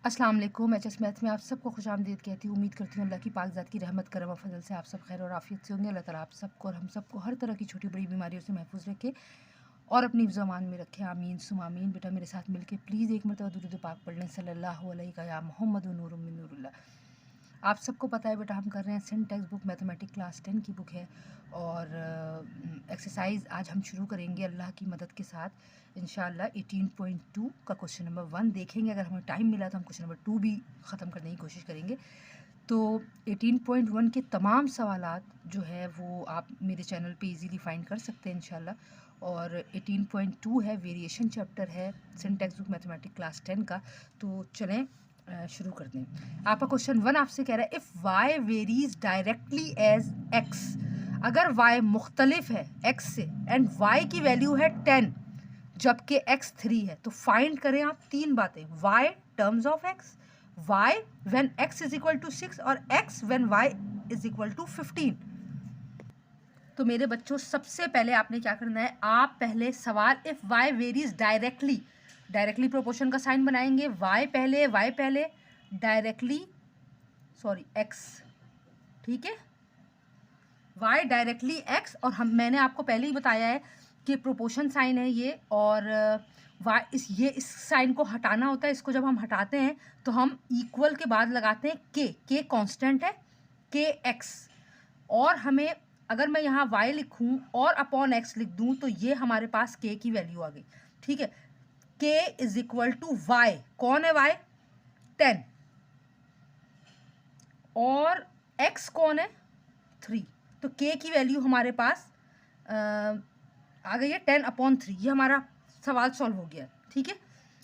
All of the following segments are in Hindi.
अस्सलाम वालेकुम। एचएस मैथ में आप सबको खुशामदीद कहती हूँ। उम्मीद करती हूँ अल्लाह की पाक ज़ात की रहमत करम व फजल से आप सब खैर और आफियत से होंगे। अल्लाह ताला आप सबको और हम सबको हर तरह की छोटी बड़ी बीमारियों से महफूज रखे और अपनी हिफ्ज़-ओ-अमान में रखे। आमीन सुम आमीन। बेटा मेरे साथ मिलके प्लीज़ एक मरतबा दुरूद पाक पढ़ लें सल्लल्लाहु अलैहि या मुहम्मद नूरुम मिन नूरिल्लाह। आप सबको पता है बेटा हम कर रहे हैं सेंट टेक्स्ट बुक मैथमेटिक क्लास 10 की बुक है और एक्सरसाइज आज हम शुरू करेंगे अल्लाह की मदद के साथ इंशाल्लाह 18.2 का क्वेश्चन नंबर 1 देखेंगे। अगर हमें टाइम मिला तो हम क्वेश्चन नंबर 2 भी ख़त्म करने की कोशिश करेंगे। तो 18.1 के तमाम सवालात जो है वो आप मेरे चैनल पे इजीली फाइंड कर सकते हैं इंशाल्लाह। और 18.2 है वेरिएशन चैप्टर है सेंट टेक्स्ट बुक मैथमेटिक क्लास 10 का। तो चलें शुरू करते हैं। आपका क्वेश्चन 1 आपसे कह रहा है if y varies directly as x, अगर y मुख्तलिफ है x से एंड y की वैल्यू है 10 जबकि x 3 है, तो फाइंड करें आप तीन बातें। y terms of x, y when x is equal to 6 और x when y is equal to 15। तो मेरे बच्चों सबसे पहले आपने क्या करना है, आप पहले सवाल if y varies directly proportion का साइन बनाएंगे। y पहले डायरेक्टली x, ठीक है, y डायरेक्टली x। और मैंने आपको पहले ही बताया है कि प्रोपोर्शन साइन है ये, और y इस साइन को हटाना होता है। इसको जब हम हटाते हैं तो हम इक्वल के बाद लगाते हैं k कांस्टेंट है kx, और हमें अगर मैं यहाँ y लिखूँ और अपॉन x लिख दूँ तो ये हमारे पास k की वैल्यू आ गई, ठीक है। k is equal to y, कौन है y 10, और x कौन है 3, तो k की वैल्यू हमारे पास आ गई है 10/3। ये हमारा सवाल सॉल्व हो गया, ठीक है।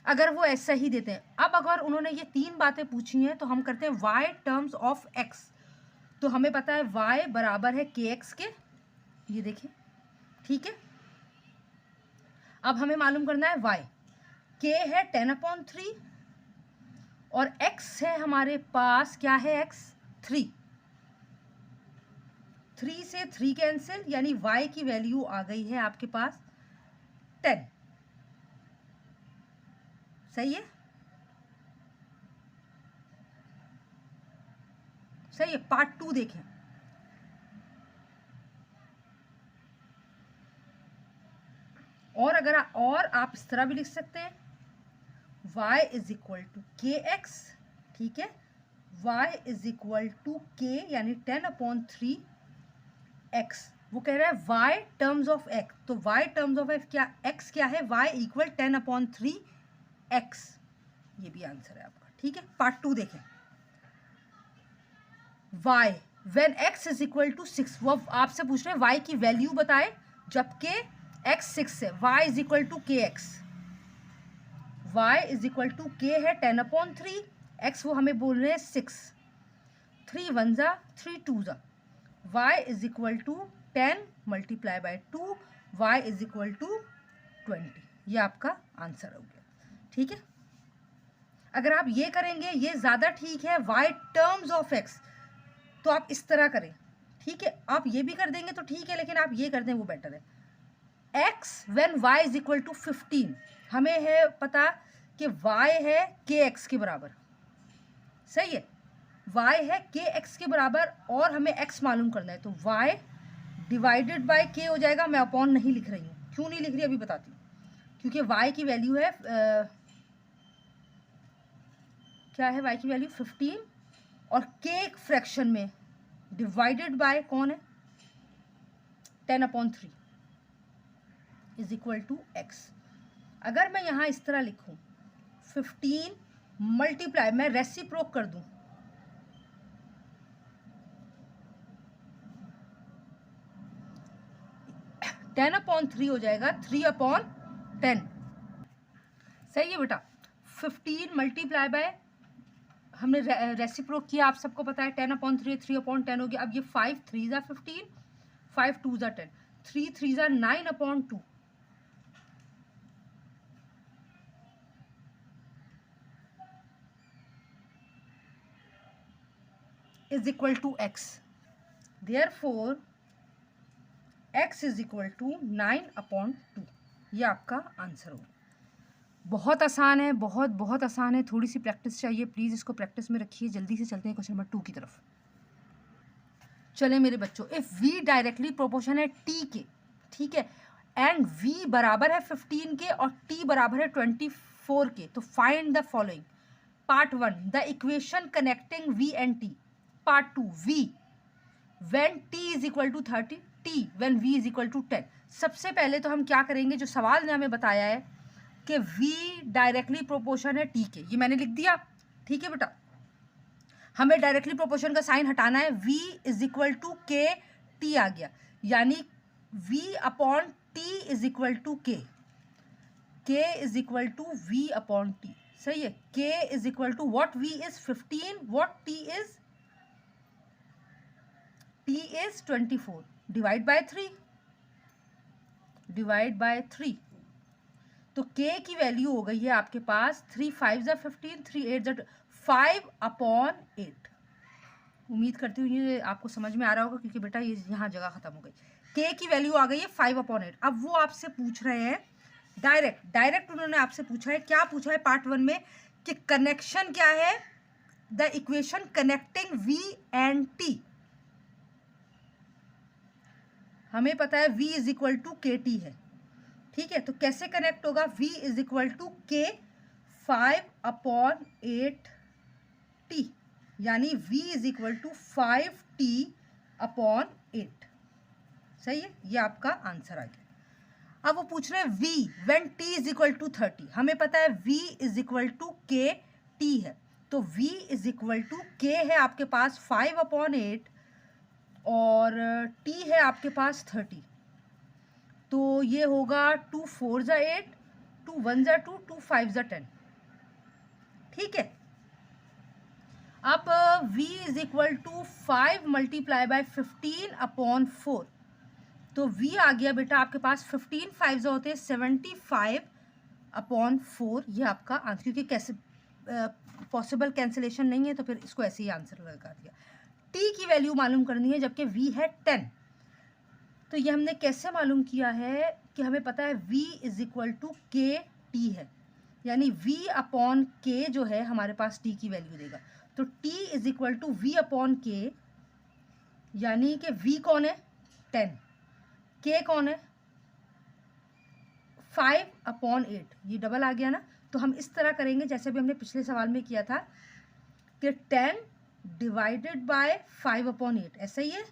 अगर वो ऐसा ही देते हैं, अब अगर उन्होंने ये तीन बातें पूछी हैं तो हम करते हैं y टर्म्स ऑफ x। तो हमें पता है y बराबर है kx के, ये देखिए, ठीक है। अब हमें मालूम करना है y, k है 10/3 और x है हमारे पास, क्या है x 3 से 3 कैंसिल, यानी y की वैल्यू आ गई है आपके पास 10। सही है, सही है। पार्ट 2 देखें, और अगर आप इस तरह भी लिख सकते हैं y is equal to k x, ठीक है, y is equal to k यानी 10/3 x। वो कह रहा है y टर्म्स ऑफ x, तो y टर्म्स ऑफ x क्या है, y इक्वल 10/3 x। ये भी आंसर है आपका, ठीक है। पार्ट 2 देखें, y when x is equal to 6, वो आपसे पूछ रहे हैं y की वैल्यू बताए जबकि x 6 है। y is equal to k x, y is equal to k है 10/3 x, वो हमें बोल रहे हैं 6, 3 1 जा 3 2 जा, y is equal to 10 multiply by 2, y is equal to 20। ये आपका आंसर हो गया, ठीक है। अगर आप ये करेंगे ये ज़्यादा ठीक है, y टर्म्स ऑफ x, तो आप इस तरह करें, ठीक है। आप ये भी कर देंगे तो ठीक है, लेकिन आप ये कर दें वो बेटर है। x when y is equal to 15, हमें है पता कि y है kx के बराबर, सही है, y है kx के बराबर और हमें x मालूम करना है, तो y डिवाइडेड बाय k हो जाएगा। मैं अपॉन नहीं लिख रही हूँ, क्यों नहीं लिख रही अभी बताती हूँ, क्योंकि y की वैल्यू है क्या है, y की वैल्यू 15 और k एक फ्रैक्शन में डिवाइडेड बाय कौन है 10/3 इज इक्वल टू x। अगर मैं यहाँ इस तरह लिखूँ 15 मल्टीप्लाई, मैं रेसिप्रोक कर दूँ, टेन अपॉन 3 हो जाएगा 3/10। सही है बेटा, 15 मल्टीप्लाई बाय, हमने रेसिप्रोक किया, आप सबको पता है 10/3 3/10 हो गया। अब ये 5 3 ज़ा 15, 5 2 ज़ा 10, 3 3 ज़ा 9/2 is equal to x। Therefore x is equal to 9/2। ये आपका आंसर होगा। बहुत आसान है, बहुत बहुत आसान है, थोड़ी सी प्रैक्टिस चाहिए, प्लीज़ इसको प्रैक्टिस में रखिए। जल्दी से चलते हैं क्वेश्चन नंबर 2 की तरफ। चले मेरे बच्चों, इफ़ v डायरेक्टली प्रोपोर्शन है t के, ठीक है, एंड v बराबर है 15 के और t बराबर है 24 के, तो find the following. Part 1, the equation connecting v and t। Part 2, v when t is equal to 30, t when v is equal to 10। सबसे पहले तो हम क्या करेंगे, जो सवाल ने हमें बताया है कि v डायरेक्टली प्रोपोर्शन है t के, ये मैंने लिख दिया, ठीक है बेटा। हमें डायरेक्टली प्रोपोर्शन का साइन हटाना है, v इज इक्वल टू के टी आ गया, यानी v upon T is equal to K is equal to v upon T, सही है। k is equal to what, v is 15, what t is 24, divide by 3, तो k की वैल्यू हो गई है आपके पास 3 5 ज़ा 15, 3 8 ज़ा 5 अपॉन 8। उम्मीद करती हूँ ये आपको समझ में आ रहा होगा, क्योंकि बेटा ये यहाँ जगह खत्म हो गई। k की वैल्यू आ गई है 5 अपॉन 8। अब वो आपसे पूछ रहे हैं डायरेक्ट उन्होंने आपसे पूछा है, क्या पूछा है पार्ट 1 में, कि कनेक्शन क्या है, the equation connecting v and t। हमें पता है v इज इक्वल टू के टी है, ठीक है, तो कैसे कनेक्ट होगा, v is equal to k 5 upon 8 t, यानी v is equal to 5t upon 8, सही है, ये आपका आंसर आ गया। अब वो पूछ रहे हैं v when t is equal to 30। हमें पता है v इज इक्वल टू के टी है, तो v इज इक्वल टू के है आपके पास 5 अपॉन 8 और t है आपके पास 30, तो ये होगा 2 4 ज़ा 8, 2 1 ज़ा 2, 2 5 ज़ा 10, ठीक है। अब v is equal to 5 multiply by 15 upon 4, तो v आ गया बेटा आपके पास 15 5 ज़ा होते हैं 75 अपॉन 4, ये आपका आंसर, क्योंकि कैसे पॉसिबल कैंसिलेशन नहीं है तो फिर इसको ऐसे ही आंसर लगा दिया। t की वैल्यू मालूम करनी है, जबकि v है 10, तो ये हमने कैसे मालूम किया है कि हमें पता है v इज इक्वल टू के टी है, यानी v अपॉन के जो है हमारे पास t की वैल्यू देगा, तो t is equal to v upon k, यानी कि v कौन है 10, k कौन है 5 अपॉन 8, ये डबल आ गया ना। तो हम इस तरह करेंगे जैसे भी हमने पिछले सवाल में किया था कि 10 डिवाइडेड बाय 5 अपॉन 8, ऐसा ही है,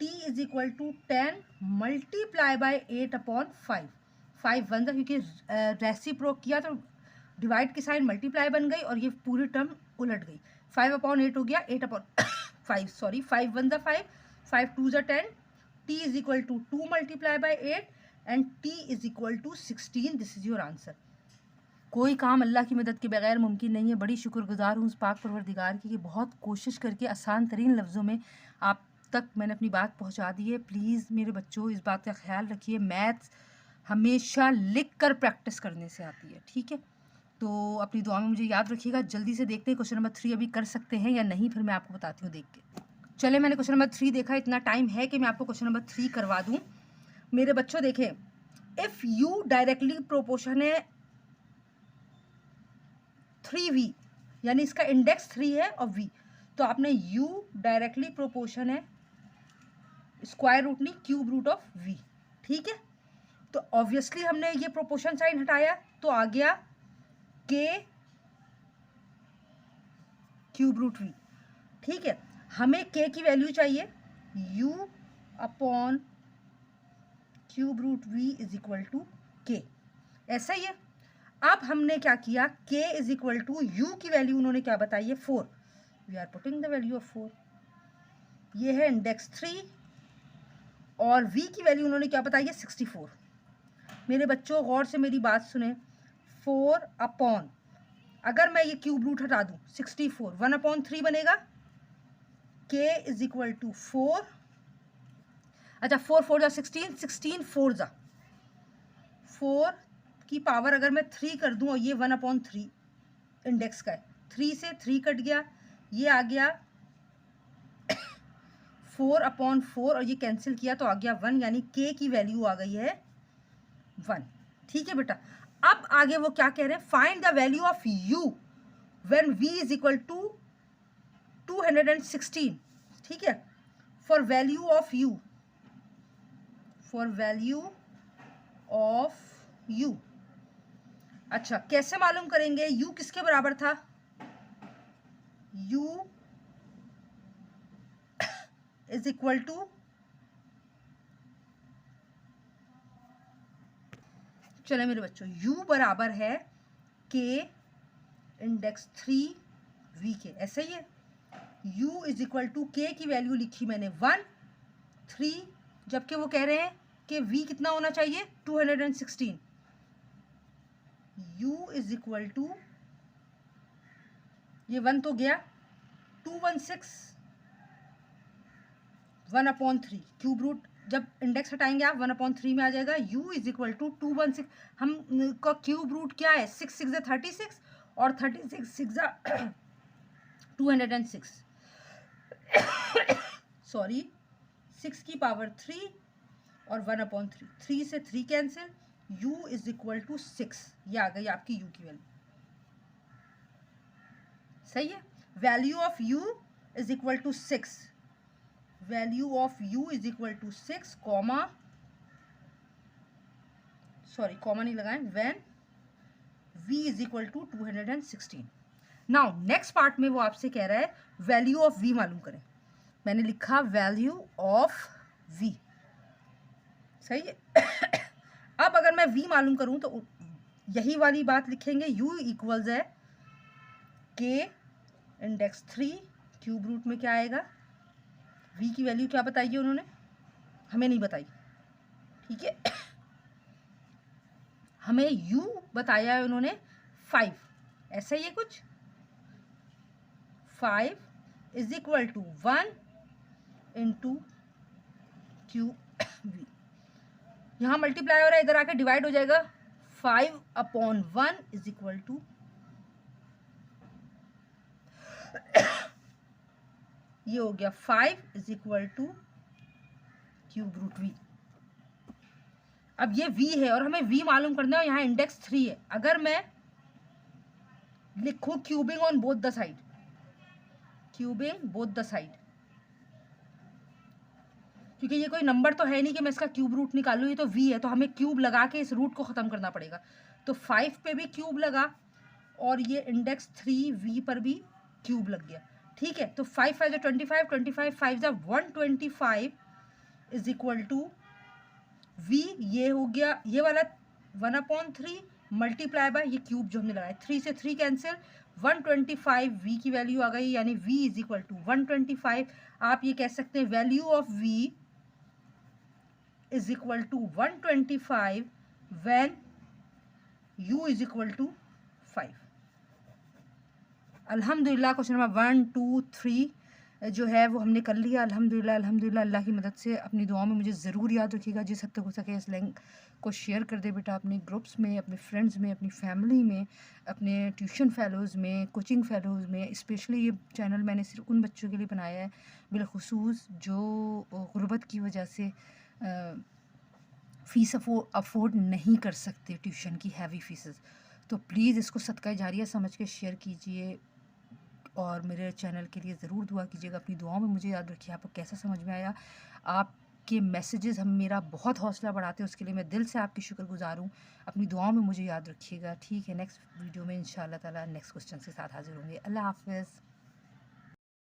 t is equal to 10 multiply by 8 upon 5, 5 1 था, क्योंकि रेसिप्रोक किया तो डिवाइड की साइन मल्टीप्लाई बन गई और ये पूरी टर्म उलट गई, 5 अपॉन 8 हो गया 8 अपॉन 5, सॉरी 5 1 ज़ा 5, 5 2 ज़ा 10, t is equal to 2 multiply by 8 and t is equal to 16, this is your answer. कोई काम अल्लाह की मदद के बगैर मुमकिन नहीं है। बड़ी शुक्रगुजार हूँ उस पाक परवरदिगार की कि बहुत कोशिश करके आसान तरीन लफ्ज़ों में आप तक मैंने अपनी बात पहुँचा दी है। प्लीज़ मेरे बच्चों इस बात का ख्याल रखिए, मैथ्स हमेशा लिख कर प्रैक्टिस करने से आती है, ठीक है। तो अपनी दुआ में मुझे याद रखिएगा। जल्दी से देखते हैं क्वेश्चन नंबर 3 अभी कर सकते हैं या नहीं, फिर मैं आपको बताती हूँ देख के। चले मैंने क्वेश्चन नंबर 3 देखा, इतना टाइम है कि मैं आपको क्वेश्चन नंबर 3 करवा दूँ। मेरे बच्चों देखें, इफ़ u डायरेक्टली प्रोपोर्शन है 3v, यानी इसका इंडेक्स 3 है और v, तो आपने u डायरेक्टली प्रोपोर्शन है स्क्वायर रूट नहीं क्यूब रूट ऑफ v, ठीक है। तो ऑब्वियसली हमने ये प्रोपोर्शन साइन हटाया तो आ गया k क्यूब रूट v, ठीक है। हमें k की वैल्यू चाहिए, u upon cube root v is equal to k, ऐसा ही है। अब हमने क्या किया, k is equal to u की वैल्यू उन्होंने क्या बताई है 4, we are putting the value of 4, ये है इंडेक्स 3 और v की वैल्यू उन्होंने क्या बताई है 64। मेरे बच्चों गौर से मेरी बात सुने, 4 अपॉन, अगर मैं ये क्यूब रूट हटा दूँ 64, 1 अपॉन 3 बनेगा, k इज इक्वल टू 4, अच्छा 4 4 जा 16, 16 4 जा 4 की पावर अगर मैं 3 कर दूं और ये 1 अपॉन 3 इंडेक्स का है, 3 से 3 कट गया, ये आ गया 4 अपॉन 4 और ये कैंसिल किया तो आ गया 1, यानी k की वैल्यू आ गई है 1, ठीक है बेटा। अब आगे वो क्या कह रहे हैं, find the value of u when v is equal to 216। ठीक है, for value of u, for value of u। अच्छा, कैसे मालूम करेंगे u किसके बराबर था, u इज इक्वल टू, चले मेरे बच्चों, u बराबर है k इंडेक्स 3v के, ऐसे ही है। u is equal to k की वैल्यू लिखी मैंने 1 3, जबकि वो कह रहे हैं कि v कितना होना चाहिए 216। u इज इक्वल टू, ये 1 तो गया, 216 1/3 क्यूब रूट, जब इंडेक्स हटाएंगे आप 1/3 में आ जाएगा। u इज इक्वल टू 216, हम का क्यूब रूट क्या है, 6 6 36 और 36 6 206 सॉरी 6 की पावर 3 और 1/3, 3 से 3 cancel, u is equal to 6, ये आ गई आपकी u की वैल्यू। सही है, value of u is equal to 6, value of u is equal to 6 comma, sorry comma नहीं लगाएं, when v is equal to 216। Now next part में वो आपसे कह रहा है वैल्यू ऑफ v मालूम करें। मैंने लिखा वैल्यू ऑफ v, सही है। अब अगर मैं v मालूम करूं तो यही वाली बात लिखेंगे, u इक्वल्स है k इंडेक्स 3 क्यूब रूट में क्या आएगा, v की वैल्यू क्या बताई है उन्होंने, हमें नहीं बताई, ठीक है। हमें u बताया है उन्होंने 5, ऐसा ही है कुछ, 5 is equal to 1 into cube v, यहाँ मल्टीप्लाई हो रहा है, इधर आके डिवाइड हो जाएगा, 5/1 इज इक्वल टू, ये हो गया 5 is equal to cube root v। अब ये v है और हमें v मालूम करना है, और यहाँ इंडेक्स 3 है। अगर मैं लिखूं cubing on both the side, cubing both the side, क्योंकि ये कोई नंबर तो है नहीं कि मैं इसका क्यूब रूट निकालूं, ये तो v है, तो हमें क्यूब लगा के इस रूट को ख़त्म करना पड़ेगा। तो 5 पे भी क्यूब लगा और ये इंडेक्स 3v पर भी क्यूब लग गया, ठीक है। तो 5 5 25, 25 5 125 इज इक्वल टू v, ये हो गया ये वाला 1/3 मल्टीप्लाई बाय ये क्यूब जो हमने लगाया, 3 से 3 कैंसिल, 125 v की वैल्यू आ गई, यानी v इज इक्वल टू 125। आप ये कह सकते हैं value of v is equal to 125 when u is equal to 5। अल्हम्दुलिल्लाह क्वेश्चन नंबर 1 2 3 जो है वो हमने कर लिया अल्हम्दुलिल्लाह। अल्हम्दुलिल्लाह अल्लाह की मदद से अपनी दुआओं में मुझे ज़रूर याद रखिएगा, जिस हद तक हो सके इस लिंक को शेयर कर दे बेटा, अपने ग्रुप्स में, अपने फ्रेंड्स में, अपनी फैमिली में, अपने ट्यूशन फ़ेलोज़ में, कोचिंग फ़ेलोज़ में। स्पेशली ये चैनल मैंने सिर्फ उन बच्चों के लिए बनाया है बिलखुसूस जो गुर्बत की वजह से फ़ीस अफोर्ड नहीं कर सकते, ट्यूशन की हैवी फ़ीसेस। तो प्लीज़ इसको सदका जारिया समझ के शेयर कीजिए और मेरे चैनल के लिए ज़रूर दुआ कीजिएगा। अपनी दुआओं में मुझे याद रखिए। आपको कैसा समझ में आया, आपके मैसेजेस हम मेरा बहुत हौसला बढ़ाते हैं, उसके लिए मैं दिल से आपकी शुक्रगुज़ार हूँ। अपनी दुआओं में मुझे याद रखिएगा, ठीक है। नेक्स्ट वीडियो में इंशाअल्लाह ताला नेक्स्ट क्वेश्चन के साथ हाज़िर होंगे। अल्लाह हाफ़िज़।